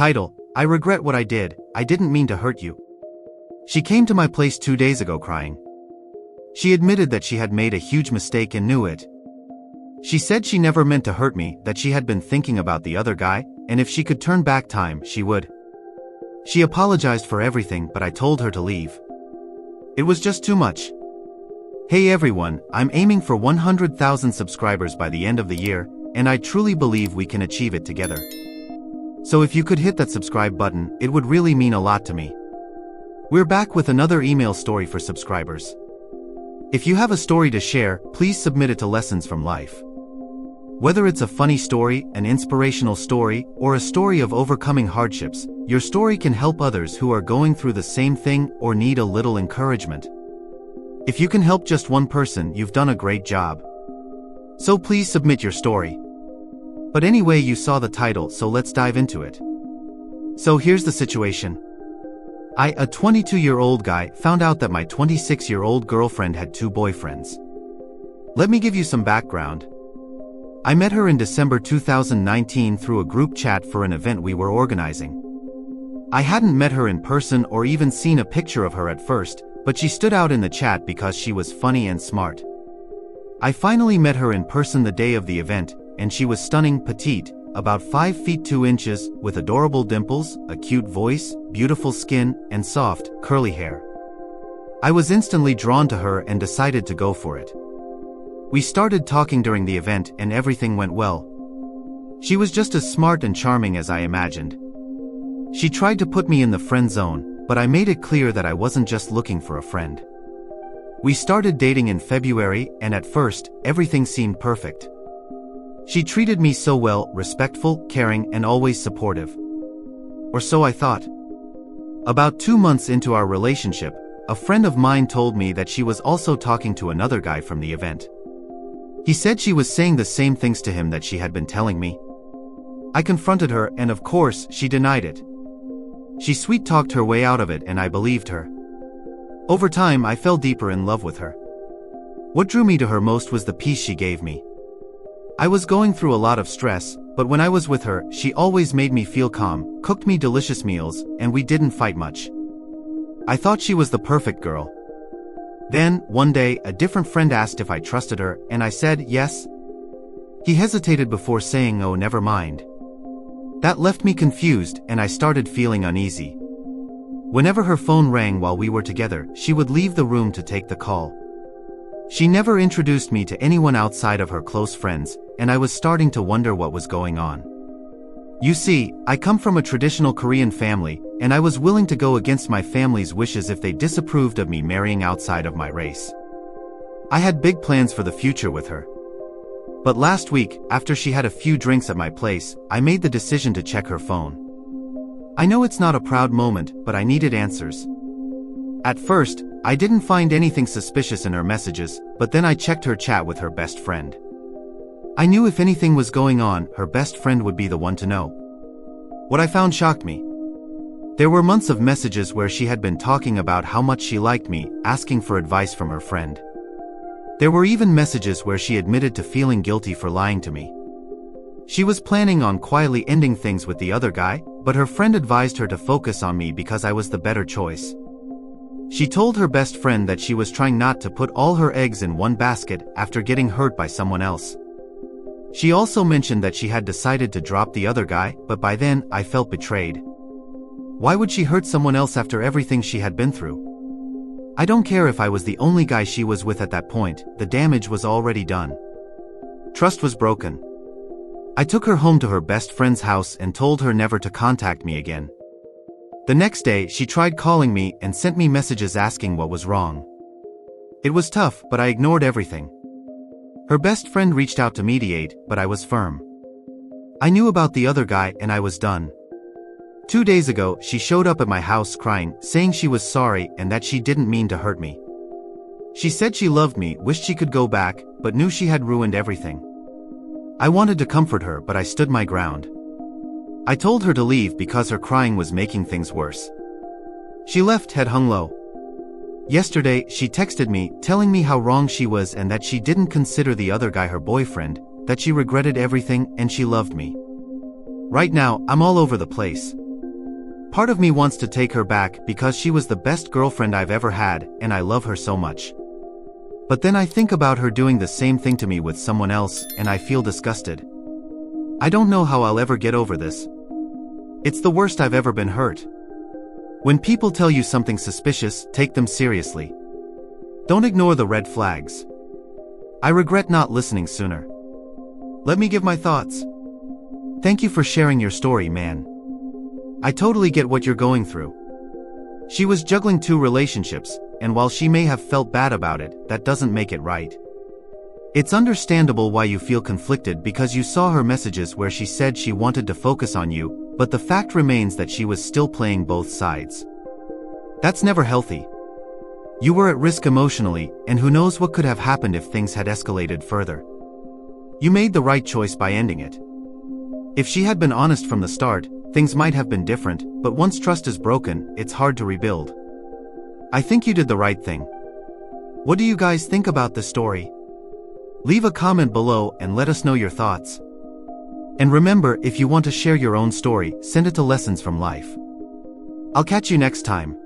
Title: I regret what I did, I didn't mean to hurt you. She came to my place 2 days ago crying. She admitted that she had made a huge mistake and knew it. She said she never meant to hurt me, that she had been thinking about the other guy, and if she could turn back time, she would. She apologized for everything, but I told her to leave. It was just too much. Hey everyone, I'm aiming for 100,000 subscribers by the end of the year, and I truly believe we can achieve it together. So if you could hit that subscribe button, it would really mean a lot to me. We're back with another email story for subscribers. If you have a story to share, please submit it to Lessons from Life. Whether it's a funny story, an inspirational story, or a story of overcoming hardships, your story can help others who are going through the same thing or need a little encouragement. If you can help just one person, you've done a great job. So please submit your story. But anyway, you saw the title, so let's dive into it. So here's the situation. I, a 22-year-old guy, found out that my 26-year-old girlfriend had 2 boyfriends. Let me give you some background. I met her in December 2019 through a group chat for an event we were organizing. I hadn't met her in person or even seen a picture of her at first, but she stood out in the chat because she was funny and smart. I finally met her in person the day of the event, and she was stunning, petite, about 5 feet 2 inches, with adorable dimples, a cute voice, beautiful skin, and soft, curly hair. I was instantly drawn to her and decided to go for it. We started talking during the event and everything went well. She was just as smart and charming as I imagined. She tried to put me in the friend zone, but I made it clear that I wasn't just looking for a friend. We started dating in February, and at first, everything seemed perfect. She treated me so well, respectful, caring, and always supportive. Or so I thought. About 2 months into our relationship, a friend of mine told me that she was also talking to another guy from the event. He said she was saying the same things to him that she had been telling me. I confronted her, and of course, she denied it. She sweet-talked her way out of it, and I believed her. Over time, I fell deeper in love with her. What drew me to her most was the peace she gave me. I was going through a lot of stress, but when I was with her, she always made me feel calm, cooked me delicious meals, and we didn't fight much. I thought she was the perfect girl. Then, one day, a different friend asked if I trusted her, and I said yes. He hesitated before saying, "Oh, never mind." That left me confused, and I started feeling uneasy. Whenever her phone rang while we were together, she would leave the room to take the call. She never introduced me to anyone outside of her close friends, and I was starting to wonder what was going on. You see, I come from a traditional Korean family, and I was willing to go against my family's wishes if they disapproved of me marrying outside of my race. I had big plans for the future with her. But last week, after she had a few drinks at my place, I made the decision to check her phone. I know it's not a proud moment, but I needed answers. At first, I didn't find anything suspicious in her messages, but then I checked her chat with her best friend. I knew if anything was going on, her best friend would be the one to know. What I found shocked me. There were months of messages where she had been talking about how much she liked me, asking for advice from her friend. There were even messages where she admitted to feeling guilty for lying to me. She was planning on quietly ending things with the other guy, but her friend advised her to focus on me because I was the better choice. She told her best friend that she was trying not to put all her eggs in one basket after getting hurt by someone else. She also mentioned that she had decided to drop the other guy, but by then, I felt betrayed. Why would she hurt someone else after everything she had been through? I don't care if I was the only guy she was with at that point, the damage was already done. Trust was broken. I took her home to her best friend's house and told her never to contact me again. The next day, she tried calling me and sent me messages asking what was wrong. It was tough, but I ignored everything. Her best friend reached out to mediate, but I was firm. I knew about the other guy and I was done. 2 days ago, she showed up at my house crying, saying she was sorry and that she didn't mean to hurt me. She said she loved me, wished she could go back, but knew she had ruined everything. I wanted to comfort her, but I stood my ground. I told her to leave because her crying was making things worse. She left, head hung low. Yesterday, she texted me, telling me how wrong she was and that she didn't consider the other guy her boyfriend, that she regretted everything and she loved me. Right now, I'm all over the place. Part of me wants to take her back because she was the best girlfriend I've ever had, and I love her so much. But then I think about her doing the same thing to me with someone else, and I feel disgusted. I don't know how I'll ever get over this. It's the worst I've ever been hurt. When people tell you something suspicious, take them seriously. Don't ignore the red flags. I regret not listening sooner. Let me give my thoughts. Thank you for sharing your story, man. I totally get what you're going through. She was juggling 2 relationships, and while she may have felt bad about it, that doesn't make it right. It's understandable why you feel conflicted because you saw her messages where she said she wanted to focus on you, but the fact remains that she was still playing both sides. That's never healthy. You were at risk emotionally, and who knows what could have happened if things had escalated further. You made the right choice by ending it. If she had been honest from the start, things might have been different, but once trust is broken, it's hard to rebuild. I think you did the right thing. What do you guys think about this story? Leave a comment below and let us know your thoughts. And remember, if you want to share your own story, send it to Lessons from Life. I'll catch you next time.